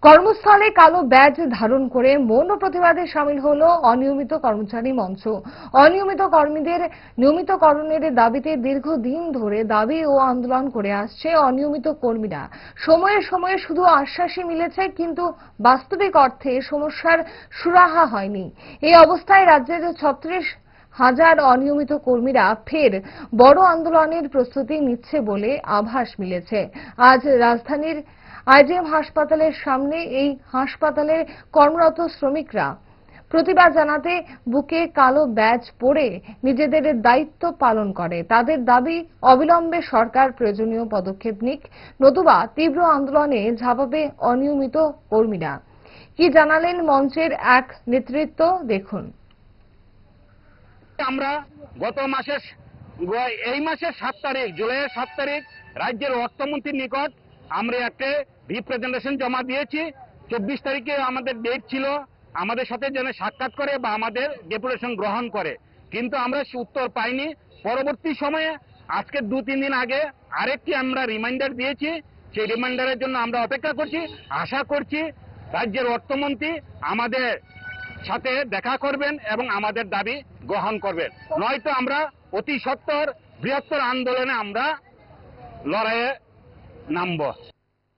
কর্মস্থলে কালো ব্যাজ ধারণ করে মৌন প্রতিবাদে সামিল হলো অনিয়মিত কর্মচারী মঞ্চ। অনিয়মিত কর্মীদের নিয়মিতকরণের দাবিতে দীর্ঘদিন ধরে দাবি ও আন্দোলন করে আসছে অনিয়মিত কর্মীরা। সময়ে সময়ে শুধু আশ্বাসই মিলেছে, কিন্তু বাস্তবিক অর্থে সমস্যার সুরাহা হয়নি। এই অবস্থায় রাজ্যের 36,000 অনিয়মিত কর্মীরা ফের বড় আন্দোলনের প্রস্তুতি নিচ্ছে বলে আভাস মিলেছে। আজ রাজধানীর আইজিএম হাসপাতালের সামনে এই হাসপাতালে কর্মরত শ্রমিকরা প্রতিবাদ জানাতে বুকে কালো ব্যাজ পরে নিজেদের দায়িত্ব পালন করে। তাদের দাবি, অবিলম্বে সরকার প্রয়োজনীয় পদক্ষেপ নিক, নতুবা তীব্র আন্দোলনে ঝাঁপাবে অনিয়মিত কর্মীরা। কি জানালেন মঞ্চের এক নেতৃত্ব, দেখুন। আমরা এই মাসের 7 তারিখ, জুলাইয়ের 7 তারিখ রাজ্যের অর্থমন্ত্রীর নিকট আমরা একটা রিপ্রেজেন্টেশন জমা দিয়েছি। 24 তারিখে আমাদের ডেট ছিল আমাদের সাথে যেন সাক্ষাৎ করে বা আমাদের ডেপুটেশন গ্রহণ করে, কিন্তু আমরা সে উত্তর পাইনি। পরবর্তী সময়ে আজকে 2-3 দিন আগে আরেকটি আমরা রিমাইন্ডার দিয়েছি। সেই রিমাইন্ডারের জন্য আমরা অপেক্ষা করছি। আশা করছি রাজ্যের অর্থমন্ত্রী আমাদের সাথে দেখা করবেন এবং আমাদের দাবি গ্রহণ করবেন, নয়তো আমরা অতি সত্বর বৃহত্তর আন্দোলনে আমরা লড়াইয়ে নামব।